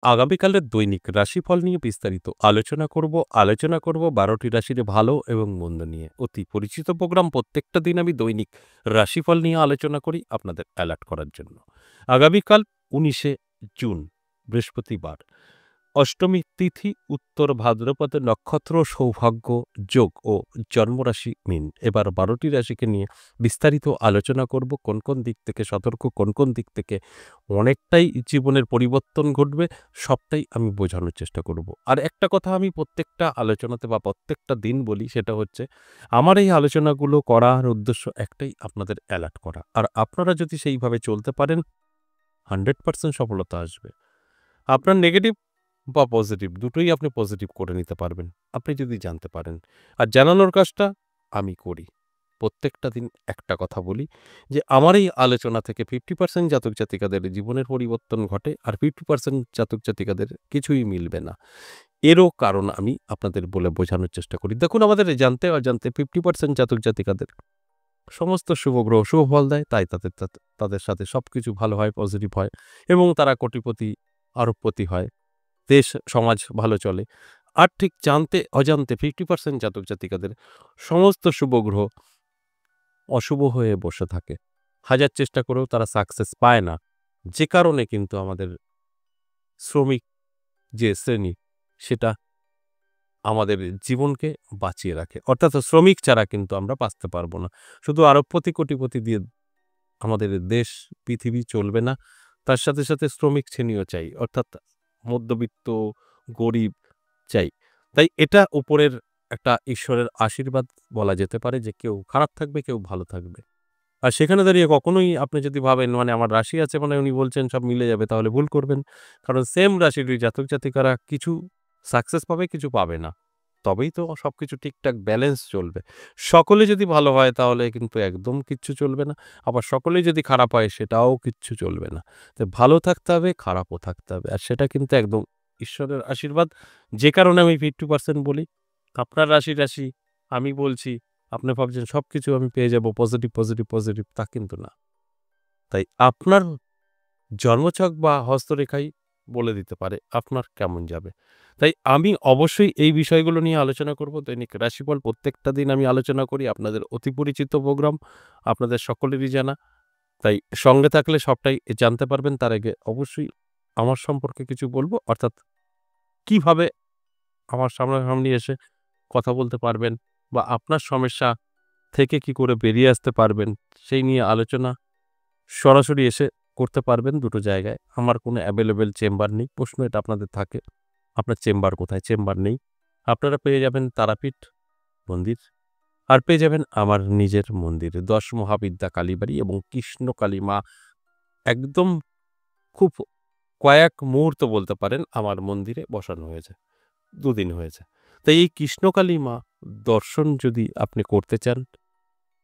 আগামীকালের দৈনিক রাশিফল নিয়ে বিস্তারিত আলোচনা করব 12টি রাশির ভালো এবং মন্দ নিয়ে। অতি পরিচিত প্রোগ্রাম, প্রত্যেকটা দিন আমি দৈনিক রাশিফল নিয়ে আলোচনা করি আপনাদের অ্যালার্ট করার জন্য। আগামীকাল 19শে জুন, বৃহস্পতিবার, অষ্টমী তিথি, উত্তর ভাদ্রপদ নক্ষত্র, সৌভাগ্য যোগ ও জন্মরাশি মীন। এবার 12টি রাশিকে নিয়ে বিস্তারিত আলোচনা করব। কোন কোন দিক থেকে সতর্ক, কোন কোন দিক থেকে অনেকটাই জীবনের পরিবর্তন ঘটবে, সবটাই আমি বোঝানোর চেষ্টা করব। আর একটা কথা আমি প্রত্যেকটা আলোচনাতে বা প্রত্যেকটা দিন বলি, সেটা হচ্ছে আমার এই আলোচনাগুলো করার উদ্দেশ্য একটাই, আপনাদের অ্যালার্ট করা। আর আপনারা যদি সেইভাবে চলতে পারেন 100% সফলতা আসবে। আপনার নেগেটিভ বা পজিটিভ দুটোই আপনি পজিটিভ করে নিতে পারবেন, আপনি যদি জানতে পারেন। আর জানানোর কাজটা আমি করি। প্রত্যেকটা দিন একটা কথা বলি যে আমার এই আলোচনা থেকে 50% জাতক জাতিকাদের জীবনের পরিবর্তন ঘটে, আর 50% জাতক জাতিকাদের কিছুই মিলবে না। এরও কারণ আমি আপনাদের বলে বোঝানোর চেষ্টা করি। দেখুন, আমাদের এই জানতে অজান্তে 50% জাতক জাতিকাদের সমস্ত শুভ গ্রহ শুভ ফল দেয়, তাই তাদের সাথে সবকিছু ভালো হয়, পজিটিভ হয়, এবং তারা কোটিপতি আরবপতি হয়, দেশ সমাজ ভালো চলে। আর ঠিক জানতে অজান্তে 50% জাতক জাতিকাদের সমস্ত শুভ গ্রহ অশুভ হয়ে বসে থাকে, হাজার চেষ্টা করেও তারা সাকসেস পায় না। যে কারণে কিন্তু আমাদের শ্রমিক যে শ্রেণী, সেটা আমাদের জীবনকে বাঁচিয়ে রাখে। অর্থাৎ শ্রমিক ছাড়া কিন্তু আমরা বাঁচতে পারবো না। শুধু আরবপতি কোটিপতি দিয়ে আমাদের দেশ পৃথিবী চলবে না। তার সাথে সাথে শ্রমিক শ্রেণীও চাই, অর্থাৎ মধ্যবিত্ত গরিব চাই। তাই এটা উপরের একটা ঈশ্বরের আশীর্বাদ বলা যেতে পারে, যে কেউ খারাপ থাকবে, কেউ ভালো থাকবে। আর সেখানে দাঁড়িয়ে কখনোই আপনি যদি ভাবেন মানে আমার রাশি আছে মানে উনি বলছেন সব মিলে যাবে, তাহলে ভুল করবেন। কারণ সেম রাশির ওই জাতক জাতিকারা কিছু সাকসেস পাবে, কিছু পাবে না। তবেই তো সবকিছু ঠিকঠাক ব্যালেন্স চলবে। সকলে যদি ভালো হয় তাহলে কিন্তু একদম কিচ্ছু চলবে না। আবার সকলেই যদি খারাপ হয় সেটাও কিচ্ছু চলবে না। তো ভালো থাকতে হবে, খারাপও থাকতে হবে। আর সেটা কিন্তু একদম ঈশ্বরের আশীর্বাদ। যে কারণে আমি 50% বলি। আপনার রাশি আমি বলছি, আপনি ভাবছেন সবকিছু আমি পেয়ে যাব পজিটিভ, পজিটিভ, পজিটিভ, তা কিন্তু না। তাই আপনার জন্মছক বা হস্তরেখাই বলে দিতে পারে আপনার কেমন যাবে। তাই আমি অবশ্যই এই বিষয়গুলো নিয়ে আলোচনা করব। দৈনিক রাশিফল প্রত্যেকটা দিন আমি আলোচনা করি, আপনাদের অতি পরিচিত প্রোগ্রাম, আপনাদের সকলেরই জানা। তাই সঙ্গে থাকলে সবটাই জানতে পারবেন। তার আগে অবশ্যই আমার সম্পর্কে কিছু বলব, অর্থাৎ কিভাবে আমার সামনাসামনি এসে কথা বলতে পারবেন বা আপনার সমস্যা থেকে কি করে বেরিয়ে আসতে পারবেন, সেই নিয়ে আলোচনা সরাসরি এসে করতে পারবেন দুটো জায়গায়। আমার কোনো অ্যাভেলেবেল চেম্বার নেই। প্রশ্ন এটা আপনাদের থাকে, আপনার চেম্বার কোথায়? চেম্বার নেই। আপনারা পেয়ে যাবেন তারাপীঠ মন্দির, আর পেয়ে যাবেন আমার নিজের মন্দির ১০ মহাবিদ্যা কালীবাড়ি এবং কৃষ্ণকালী মা। একদম খুব কয়েক মুহূর্ত বলতে পারেন আমার মন্দিরে বসানো হয়েছে। ২ দিন হয়েছে। তাই এই কৃষ্ণকালী মা দর্শন যদি আপনি করতে চান,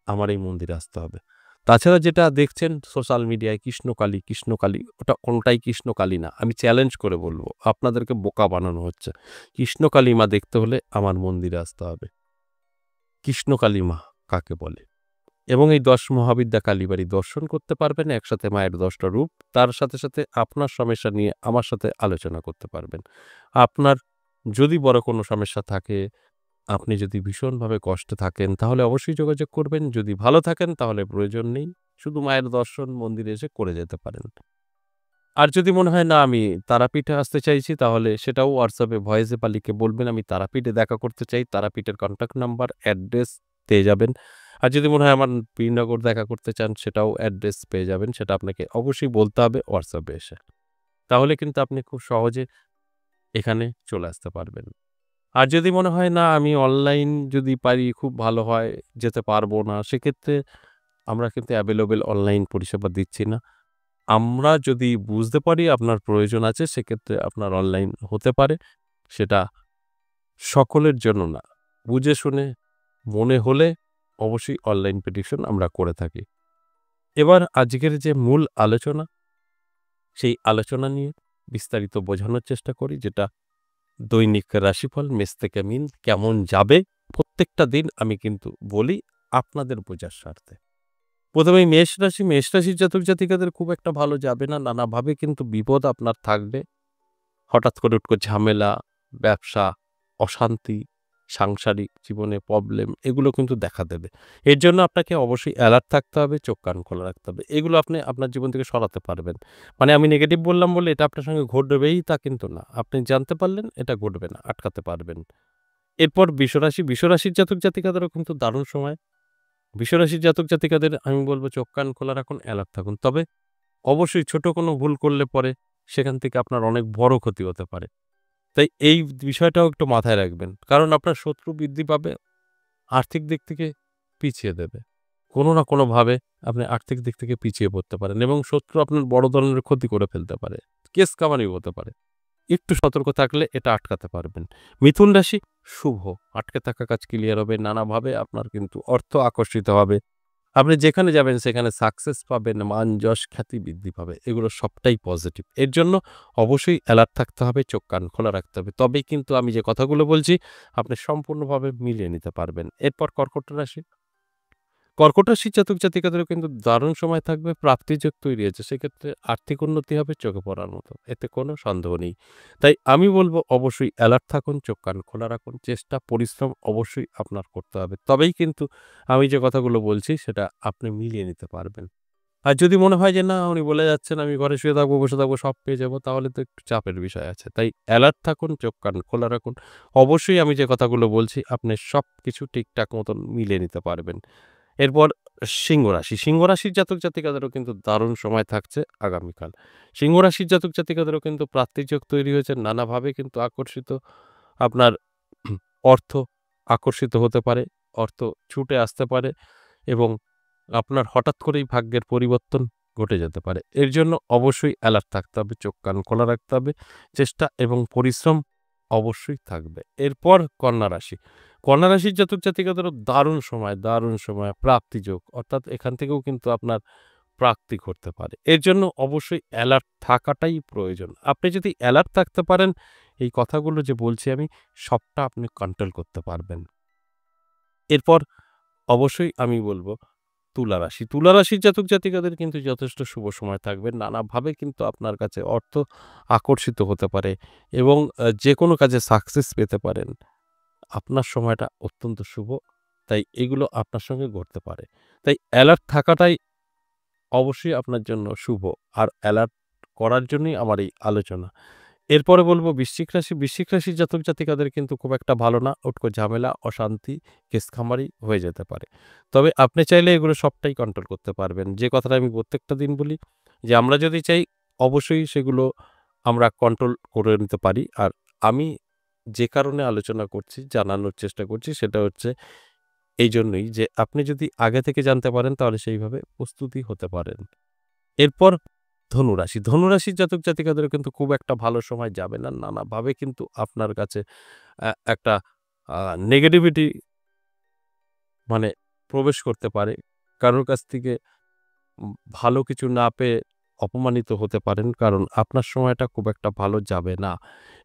আমার এই মন্দিরে আসতে হবে। তাছাড়া যেটা দেখছেন সোশ্যাল মিডিয়ায় কৃষ্ণকালী, কৃষ্ণকালী, ওটা কোনটাই কৃষ্ণকালী না। আমি চ্যালেঞ্জ করে বলব, আপনাদেরকে বোকা বানানো হচ্ছে। কৃষ্ণকালী মা দেখতে হলে আমার মন্দিরে আসতে হবে। কৃষ্ণকালী মা কাকে বলে? এবং এই ১০ মহাবিদ্যা কালীবাড়ি দর্শন করতে পারবেন, একসাথে মায়ের ১০টা রূপ। তার সাথে সাথে আপনার সমস্যা নিয়ে আমার সাথে আলোচনা করতে পারবেন। আপনার যদি বড় কোনো সমস্যা থাকে, আপনি যদি ভীষণভাবে কষ্টে থাকেন, তাহলে অবশ্যই যোগাযোগ করবেন। যদি ভালো থাকেন তাহলে প্রয়োজন নেই। শুধু মায়ের দর্শন মন্দিরে এসে করে যেতে পারেন। আর যদি মনে হয় না আমি তারাপীঠে আসতে চাইছি, তাহলে সেটাও হোয়াটসঅ্যাপে ভয়েসে বা লিখে বলবেন আমি তারাপীঠে দেখা করতে চাই। তারাপীঠের কন্ট্যাক্ট নাম্বার, অ্যাড্রেস পেয়ে যাবেন। আর যদি মনে হয় আমার বীরনগর দেখা করতে চান, সেটাও অ্যাড্রেস পেয়ে যাবেন। সেটা আপনাকে অবশ্যই বলতে হবে হোয়াটসঅ্যাপে এসে। তাহলে কিন্তু আপনি খুব সহজে এখানে চলে আসতে পারবেন। আর যদি মনে হয় না আমি অনলাইন যদি পারি খুব ভালো হয়, যেতে পারবো না, সেক্ষেত্রে আমরা কিন্তু অ্যাভেলেবেল অনলাইন পরিষেবা দিচ্ছি না। আমরা যদি বুঝতে পারি আপনার প্রয়োজন আছে, সেক্ষেত্রে আপনার অনলাইন হতে পারে। সেটা সকলের জন্য না। বুঝে শুনে মনে হলে অবশ্যই অনলাইন প্রেডিকশন আমরা করে থাকি। এবার আজকের যে মূল আলোচনা, সেই আলোচনা নিয়ে বিস্তারিত বোঝানোর চেষ্টা করি, যেটা দৈনিক রাশিফল মেষ থেকে মিন কেমন যাবে প্রত্যেকটা দিন আমি কিন্তু বলি আপনাদের বোঝার স্বার্থে। প্রথমেই মেষ রাশির জাতক জাতিকাদের খুব একটা ভালো যাবে না, নানাভাবে কিন্তু বিপদ আপনার থাকবে। হঠাৎ করে ঝামেলা, ব্যবসা, অশান্তি, সাংসারিক জীবনে প্রবলেম এগুলো কিন্তু দেখা দেবে। এর জন্য আপনাকে অবশ্যই অ্যালার্ট থাকতে হবে, চোখ কান খোলা রাখতে হবে। এগুলো আপনি আপনার জীবন থেকে সরাতে পারবেন। মানে আমি নেগেটিভ বললাম বলে এটা আপনার সঙ্গে ঘটবেই তা কিন্তু না। আপনি জানতে পারলেন এটা ঘটবে না, আটকাতে পারবেন। এরপর বিশ্বরাশির জাতক জাতিকাদেরও কিন্তু দারুণ সময়। বিশ্বরাশির জাতক জাতিকাদের আমি বলব চোখ কান খোলা রাখুন, অ্যালার্ট থাকুন। তবে অবশ্যই ছোট কোনো ভুল করলে পরে সেখান থেকে আপনার অনেক বড় ক্ষতি হতে পারে। তাই এই বিষয়টাও একটু মাথায় রাখবেন। কারণ আপনার শত্রু বৃদ্ধি পাবে, আর্থিক দিক থেকে পিছিয়ে দেবে। কোনো না কোনোভাবে আপনি আর্থিক দিক থেকে পিছিয়ে পড়তে পারেন এবং শত্রু আপনার বড় ধরনের ক্ষতি করে ফেলতে পারে। কেস কামানিও হতে পারে। একটু সতর্ক থাকলে এটা আটকাতে পারবেন। মিথুন রাশি শুভ। আটকে থাকা কাজ ক্লিয়ার হবে। নানাভাবে আপনার কিন্তু অর্থ আকর্ষিত হবে। আপনি যেখানে যাবেন সেখানে সাকসেস পাবেন, মান, যশ, খ্যাতি বৃদ্ধি পাবে। এগুলো সবটাই পজিটিভ। এর জন্য অবশ্যই অ্যালার্ট থাকতে হবে, চোখ কান খোলা রাখতে হবে। তবেই কিন্তু আমি যে কথাগুলো বলছি আপনি সম্পূর্ণভাবে মিলিয়ে নিতে পারবেন। এরপর কর্কট রাশি। কর্কট রাশির জাতক জাতিকাদেরও কিন্তু দারুণ সময় থাকবে। প্রাপ্তিযোগ তৈরি হয়েছে। সেক্ষেত্রে আর্থিক উন্নতি হবে চোখে পড়ার মতো। এতে কোনো সন্দেহ নেই। তাই আমি বলব অবশ্যই অ্যালার্ট থাকুন, চোখ কান খোলা রাখুন। চেষ্টা, পরিশ্রম অবশ্যই আপনার করতে হবে। তবেই কিন্তু আমি যে কথাগুলো বলছি সেটা আপনি মিলিয়ে নিতে পারবেন। আর যদি মনে হয় যে না উনি বলে যাচ্ছেন আমি ঘরে শুয়ে থাকবো, বসে থাকবো সব পেয়ে যাবো তাহলে তো একটু চাপের বিষয় আছে। তাই অ্যালার্ট থাকুন, চোখ কান খোলা রাখুন। অবশ্যই আমি যে কথাগুলো বলছি আপনি সবকিছু ঠিকঠাক মতন মিলিয়ে নিতে পারবেন। এরপর সিংহ রাশি। সিংহ রাশির জাতক জাতিকাদেরও কিন্তু দারুণ সময় থাকছে আগামীকাল। সিংহ রাশির জাতক জাতিকাদেরও কিন্তু প্রাপ্তিযোগ তৈরি হয়েছে। নানাভাবে কিন্তু আকর্ষিত আপনার অর্থ আকর্ষিত হতে পারে। অর্থ ছুটে আসতে পারে এবং আপনার হঠাৎ করেই ভাগ্যের পরিবর্তন ঘটে যেতে পারে। এর জন্য অবশ্যই অ্যালার্ট থাকতে হবে, চোখ কান খোলা রাখতে হবে। চেষ্টা এবং পরিশ্রম অবশ্যই থাকবে। এরপর কন্যা রাশি। কন্যা রাশির জাতক জাতিকাদেরও দারুণ সময় প্রাপ্তিযোগ অর্থাৎ এখান থেকেও কিন্তু আপনার প্রাপ্তি ঘটতে পারে। এর জন্য অবশ্যই অ্যালার্ট থাকাটাই প্রয়োজন। আপনি যদি অ্যালার্ট থাকতে পারেন এই কথাগুলো যে বলছি আমি সবটা আপনি কন্ট্রোল করতে পারবেন। এরপর অবশ্যই আমি বলব তুলা রাশি। তুলা রাশির জাতক জাতিকাদের কিন্তু যথেষ্ট শুভ সময় থাকবে। নানাভাবে কিন্তু আপনার কাছে অর্থ আকর্ষিত হতে পারে এবং যেকোনো কাজে সাকসেস পেতে পারেন। আপনার সময়টা অত্যন্ত শুভ। তাই এগুলো আপনার সঙ্গে ঘটতে পারে। তাই অ্যালার্ট থাকাটাই অবশ্যই আপনার জন্য শুভ। আর অ্যালার্ট করার জন্যই আমার এই আলোচনা। এরপরে বলব বৃশ্চিক রাশি। বৃশ্চিক রাশির জাতক জাতিকাদের কিন্তু খুব একটা ভালো না। উটকো ঝামেলা, অশান্তি, কেস-খামারি হয়ে যেতে পারে। তবে আপনি চাইলে এগুলো সবটাই কন্ট্রোল করতে পারবেন। যে কথাটা আমি প্রত্যেকটা দিন বলি যে আমরা যদি চাই অবশ্যই সেগুলো আমরা কন্ট্রোল করে নিতে পারি। আর আমি যে কারণে আলোচনা করছি, জানানোর চেষ্টা করছি সেটা হচ্ছে এইজন্যই যে আপনি যদি আগে থেকে জানতে পারেন তাহলে সেইভাবে প্রস্তুতি হতে পারেন। এরপর ধনুরাশি। ধনুরাশির জাতক জাতিকাদেরও কিন্তু খুব একটা ভালো সময় যাবে না। নানাভাবে কিন্তু আপনার কাছে একটা আ নেগেটিভিটি মানে প্রবেশ করতে পারে। কারোর কাছ থেকে ভালো কিছু না পেয়ে অপমানিত হতে পারেন। কারণ আপনার সময়টা খুব একটা ভালো যাবে না।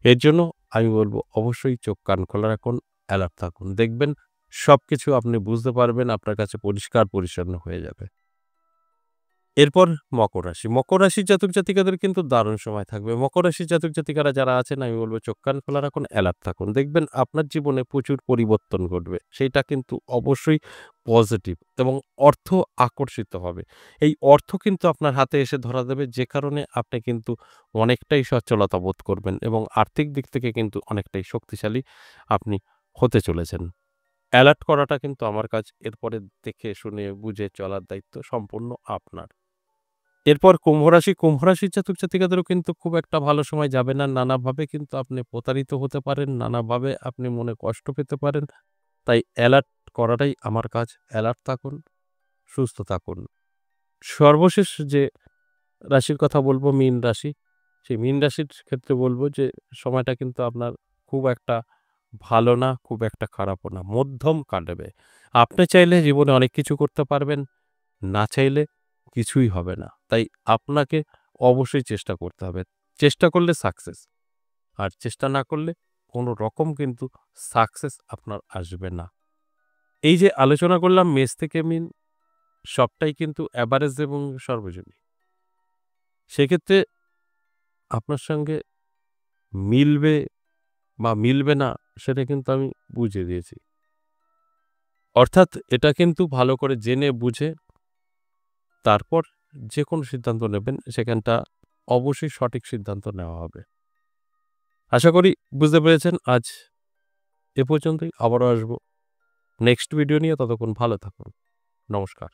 এর জন্য আমি বলব অবশ্যই চোখ কান খোলা রাখুন, অ্যালার্ট থাকুন। দেখবেন সবকিছু আপনি বুঝতে পারবেন, আপনার কাছে পরিষ্কার পরিচ্ছন্ন হয়ে যাবে। এরপর মকর রাশি। মকর রাশির জাতক জাতিকাদের কিন্তু দারুণ সময় থাকবে। মকর রাশির জাতক জাতিকারা যারা আছেন আমি বলব চোখ কান খোলা রাখুন, অ্যালার্ট থাকুন। দেখবেন আপনার জীবনে প্রচুর পরিবর্তন ঘটবে। সেইটা কিন্তু অবশ্যই পজিটিভ এবং অর্থ আকর্ষিত হবে। এই অর্থ কিন্তু আপনার হাতে এসে ধরা দেবে যে কারণে আপনি কিন্তু অনেকটাই সচ্ছলতা বোধ করবেন এবং আর্থিক দিক থেকে কিন্তু অনেকটাই শক্তিশালী আপনি হতে চলেছেন। অ্যালার্ট করাটা কিন্তু আমার কাজ। এরপরে দেখে শুনে বুঝে চলার দায়িত্ব সম্পূর্ণ আপনার। এরপর কুম্ভ রাশি। কুম্ভ রাশির জাতক জাতিকাদেরও কিন্তু খুব একটা ভালো সময় যাবে না। নানাভাবে কিন্তু আপনি প্রতারিত হতে পারেন, নানাভাবে আপনি মনে কষ্ট পেতে পারেন। তাই অ্যালার্ট করাটাই আমার কাজ। অ্যালার্ট থাকুন, সুস্থ থাকুন। সর্বশেষ যে রাশির কথা বলব মীন রাশি। সেই মীন রাশির ক্ষেত্রে বলব যে সময়টা কিন্তু আপনার খুব একটা ভালো না, খুব একটা খারাপও না। মধ্যম কাটবে। আপনি চাইলে জীবনে অনেক কিছু করতে পারবেন। না চাইলে কিছুই হবে না। তাই আপনাকে অবশ্যই চেষ্টা করতে হবে। চেষ্টা করলে সাকসেস। আর চেষ্টা না করলে কোনো রকম কিন্তু সাকসেস আপনার আসবে না। এই যে আলোচনা করলাম মেষ থেকে মিন সবটাই কিন্তু এভারেজ এবং সর্বজনীন। সেক্ষেত্রে আপনার সঙ্গে মিলবে বা মিলবে না সেটা কিন্তু আমি বুঝিয়ে দিয়েছি। অর্থাৎ এটা কিন্তু ভালো করে জেনে বুঝে তারপর যে কোনো সিদ্ধান্ত নেবেন সেখানটা অবশ্যই সঠিক সিদ্ধান্ত নেওয়া হবে। আশা করি বুঝতে পেরেছেন। আজ এ পর্যন্তই। আবারও আসবো নেক্সট ভিডিও নিয়ে। ততক্ষণ ভালো থাকুন। নমস্কার।